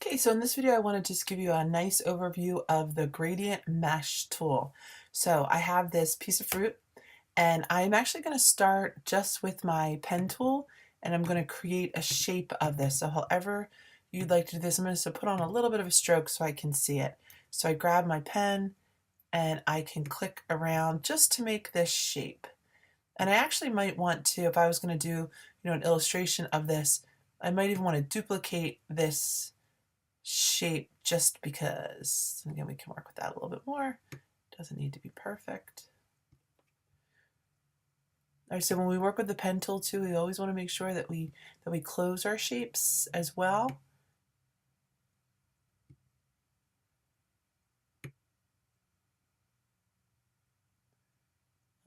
Okay, so in this video, I want to just give you a nice overview of the gradient mesh tool. So I have this piece of fruit, and I'm actually going to start just with my pen tool, and I'm going to create a shape of this. So however you'd like to do this, I'm going to put on a little bit of a stroke so I can see it. So I grab my pen and I can click around just to make this shape. And I actually might want to, if I was going to do, an illustration of this, I might even want to duplicate this shape just because. Again, we can work with that a little bit more. Doesn't need to be perfect. All right, so when we work with the pen tool too, we always want to make sure that we close our shapes as well.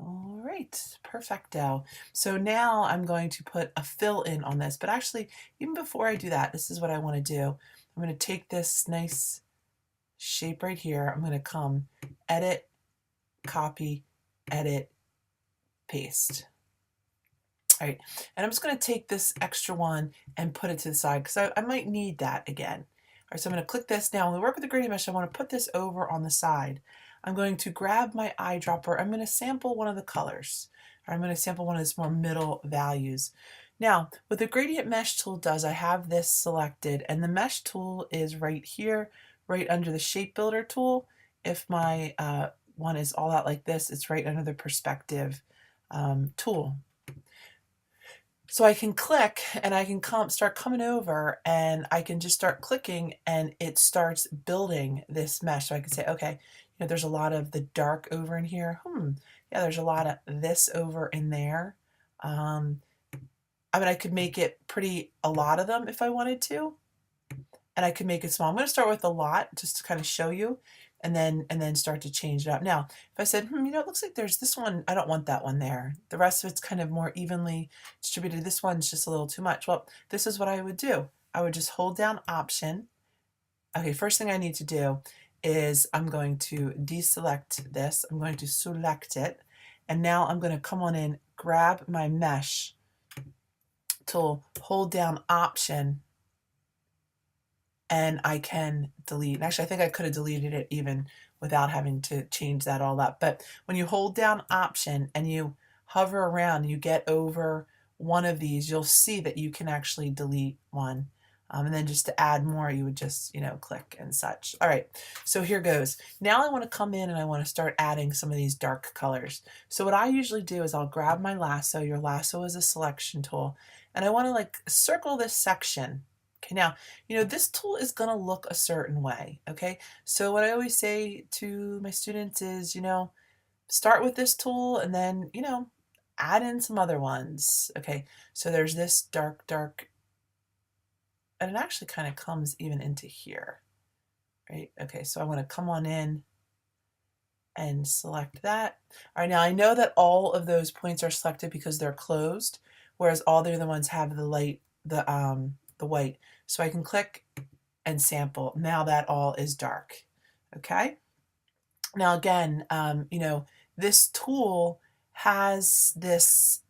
All right, perfecto. So now I'm going to put a fill in on this, but actually, even before I do that, this is what I want to do. I'm going to take this nice shape right here. I'm going to come edit, copy, edit, paste. All right, and I'm just going to take this extra one and put it to the side because I might need that again. All right, so I'm going to click this. Now when we work with the gradient mesh, I want to put this over on the side. I'm going to grab my eyedropper. I'm going to sample one of the colors. Or I'm going to sample one of its more middle values. Now, what the gradient mesh tool does, I have this selected, and the mesh tool is right here, right under the shape builder tool. If my one is all out like this, it's right under the perspective tool. So I can click and I can start coming over and I can just start clicking and it starts building this mesh. So I can say, okay, there's a lot of the dark over in here. Yeah, there's a lot of this over in there. I mean, I could make it a lot of them if I wanted to, and I could make it small. I'm going to start with a lot just to kind of show you, and then start to change it up. Now, if I said, it looks like there's this one, I don't want that one there. The rest of it's kind of more evenly distributed. This one's just a little too much. Well, this is what I would do. I would just hold down Option. Okay, first thing I need to do is I'm going to deselect this. I'm going to select it. And now I'm going to come on in, grab my mesh tool, hold down Option, and I can delete. And actually, I think I could have deleted it even without having to change that all up. But when you hold down Option and you hover around, you get over one of these, you'll see that you can actually delete one. And then just to add more, you would just, click and such. All right, so here goes. Now I want to come in and I want to start adding some of these dark colors. So what I usually do is I'll grab my lasso. Your lasso is a selection tool. And I want to circle this section. Okay, now, this tool is going to look a certain way, okay? So what I always say to my students is, start with this tool and then, add in some other ones. Okay, so there's this dark, and it actually kind of comes even into here, right? Okay, so I want to come on in and select that. All right, now I know that all of those points are selected because they're closed, whereas all the other ones have the white. So I can click and sample. Now that all is dark. Okay. Now again, this tool has this,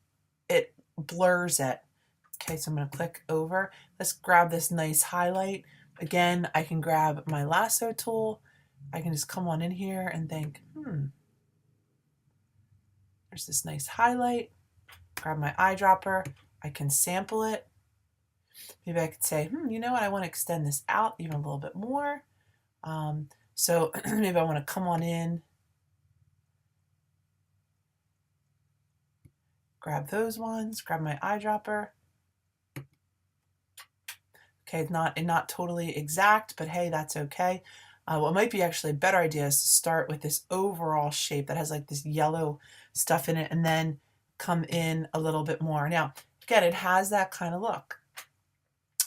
it blurs it. Okay, so I'm going to click over. Let's grab this nice highlight. Again, I can grab my lasso tool. I can just come on in here and think, there's this nice highlight. Grab my eyedropper. I can sample it. Maybe I could say, you know what, I want to extend this out even a little bit more. So maybe I want to come on in, grab those ones, grab my eyedropper. Okay, not totally exact, but hey, that's okay. What might be actually a better idea is to start with this overall shape that has like this yellow stuff in it and then come in a little bit more. Now, again, it has that kind of look.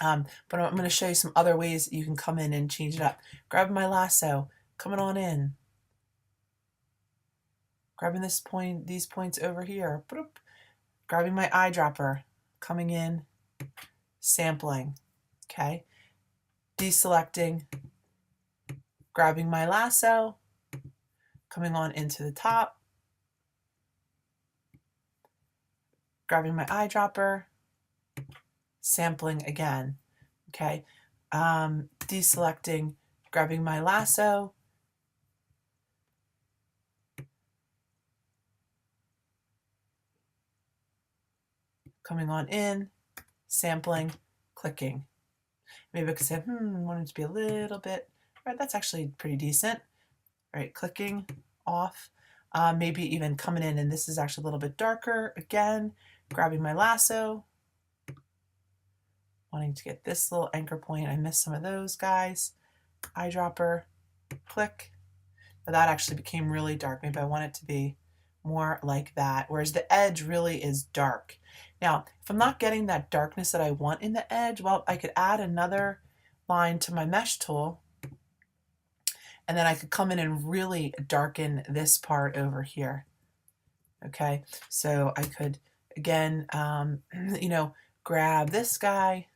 But I'm going to show you some other ways that you can come in and change it up. Grab my lasso, coming on in. Grabbing these points over here. Boop. Grabbing my eyedropper, coming in, sampling. Okay. Deselecting, grabbing my lasso, coming on into the top, grabbing my eyedropper, sampling again. Okay. deselecting, grabbing my lasso, coming on in, sampling, clicking. Maybe I could say, want it to be a little bit, right, that's actually pretty decent. Right, clicking off, maybe even coming in, and this is actually a little bit darker. Again, grabbing my lasso, wanting to get this little anchor point. I missed some of those guys. Eyedropper, click. But that actually became really dark. Maybe I want it to be more like that, whereas the edge really is dark. Now, if I'm not getting that darkness that I want in the edge, well, I could add another line to my mesh tool, and then I could come in and really darken this part over here. Okay, so I could, again, grab this guy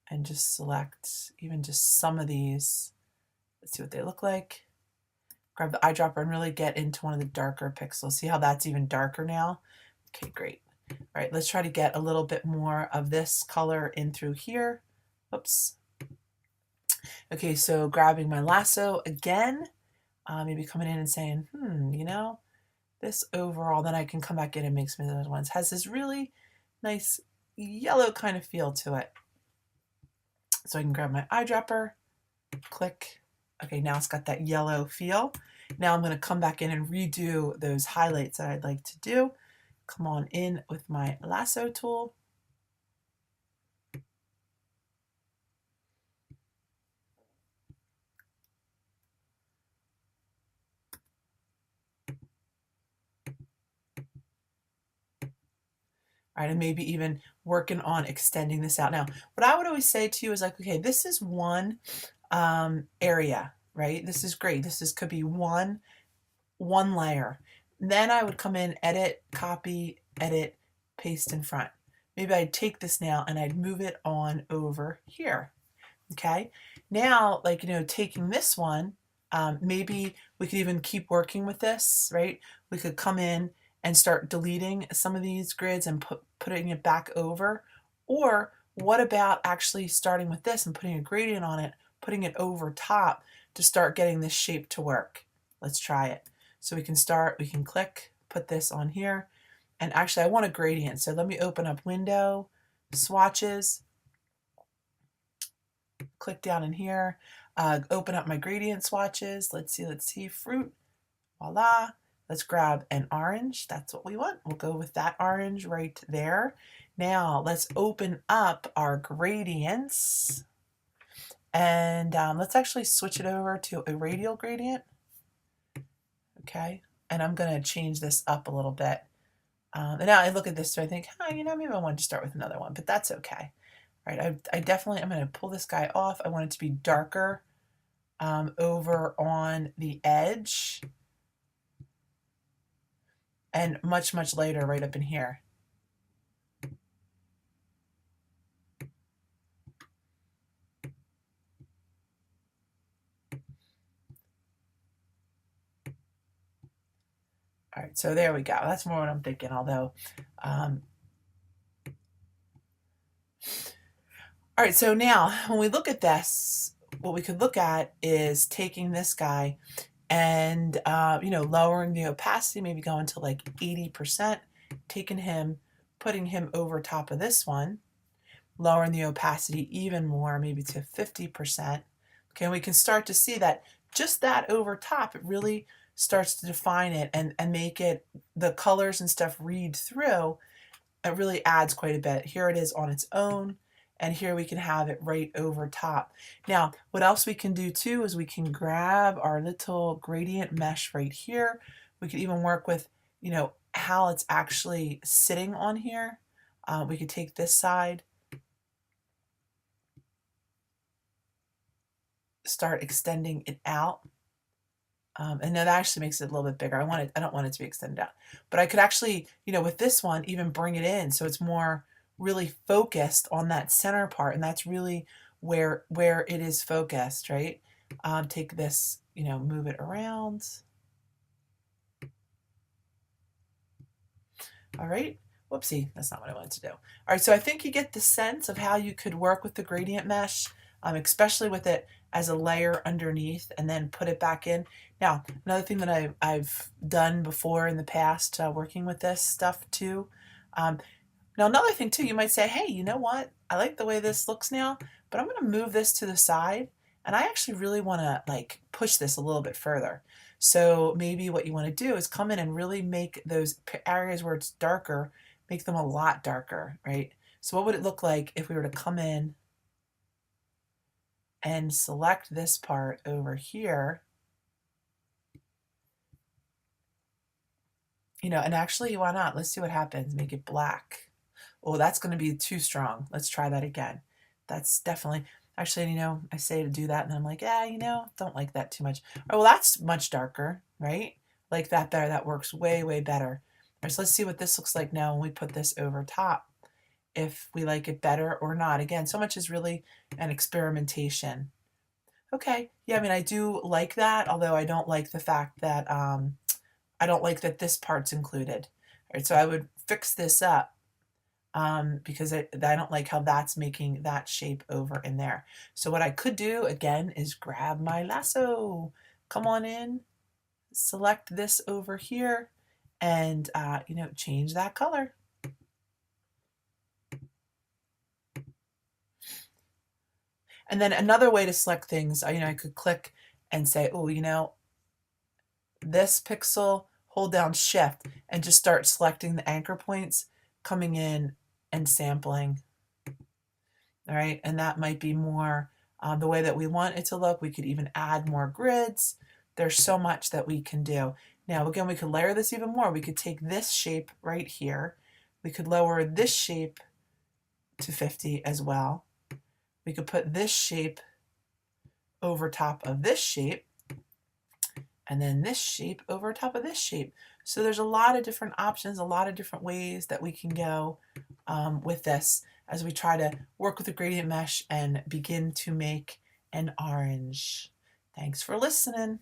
and just select even just some of these. Let's see what they look like. Grab the eyedropper and really get into one of the darker pixels. See how that's even darker now? Okay, great. All right, let's try to get a little bit more of this color in through here. Oops. Okay, so grabbing my lasso again, maybe coming in and saying, this overall, then I can come back in and make some of those ones. Has this really nice yellow kind of feel to it. So I can grab my eyedropper, click. Okay, now it's got that yellow feel. Now I'm going to come back in and redo those highlights that I'd like to do. Come on in with my lasso tool. All right, and maybe even working on extending this out. Now, what I would always say to you is like, okay, this is one area, right? This is great. Could be one layer. Then I would come in, edit, copy, edit, paste in front. Maybe I'd take this now and I'd move it on over here. Okay, now, taking this one, maybe we could even keep working with this, right? We could come in and start deleting some of these grids and putting it back over. Or what about actually starting with this and putting a gradient on it, putting it over top to start getting this shape to work? Let's try it. So we can click, put this on here. And actually I want a gradient. So let me open up Window, Swatches, click down in here, open up my gradient swatches. Let's see, fruit, voila. Let's grab an orange. That's what we want. We'll go with that orange right there. Now let's open up our gradients and let's actually switch it over to a radial gradient. Okay, and I'm going to change this up a little bit. And now I look at this, so I think, maybe I want to start with another one, but that's okay. All right, I definitely am going to pull this guy off. I want it to be darker over on the edge and much, much lighter right up in here. All right, so there we go. That's more what I'm thinking, although. All right, so now when we look at this, what we could look at is taking this guy and, lowering the opacity, maybe going to like 80%, taking him, putting him over top of this one, lowering the opacity even more, maybe to 50%. Okay, and we can start to see that just that over top, it really starts to define it and make it, the colors and stuff read through. It really adds quite a bit. Here it is on its own, and here we can have it right over top. Now, what else we can do too is we can grab our little gradient mesh right here. We could even work with, how it's actually sitting on here. We could take this side, start extending it out. And that actually makes it a little bit bigger. I don't want it to be extended out. But I could actually, with this one, even bring it in so it's more really focused on that center part. And that's really where it is focused, right? Take this, move it around. All right. Whoopsie, that's not what I wanted to do. All right, so I think you get the sense of how you could work with the gradient mesh, especially with it as a layer underneath and then put it back in. Now, another thing that I've done before in the past, working with this stuff too. Now, another thing too, you might say, hey, you know what? I like the way this looks now, but I'm going to move this to the side. And I actually really want to like push this a little bit further. So maybe what you want to do is come in and really make those areas where it's darker, make them a lot darker, right? So what would it look like if we were to come in and select this part over here, you know, and actually, why not? Let's see what happens. Make it black. Oh, that's going to be too strong. Let's try that again. That's definitely, actually, you know, I say to do that, and I'm like, yeah, you know, don't like that too much. Oh, well, that's much darker, right? Like that there, that works way, way better. All right, so let's see what this looks like now when we put this over top, if we like it better or not. Again, so much is really an experimentation. Okay, yeah, I mean, I do like that, although I don't like the fact that, I don't like that this part's included. All right, so I would fix this up because I don't like how that's making that shape over in there. So what I could do again is grab my lasso, come on in, select this over here, and you know, change that color. And then another way to select things, you know, I could click and say, oh, you know, this pixel, hold down shift and just start selecting the anchor points, coming in and sampling. All right, and that might be more the way that we want it to look. We could even add more grids. There's so much that we can do. Now, again, we could layer this even more. We could take this shape right here. We could lower this shape to 50 as well. We could put this shape over top of this shape, and then this shape over top of this shape. So there's a lot of different options, a lot of different ways that we can go with this as we try to work with the gradient mesh and begin to make an orange. Thanks for listening.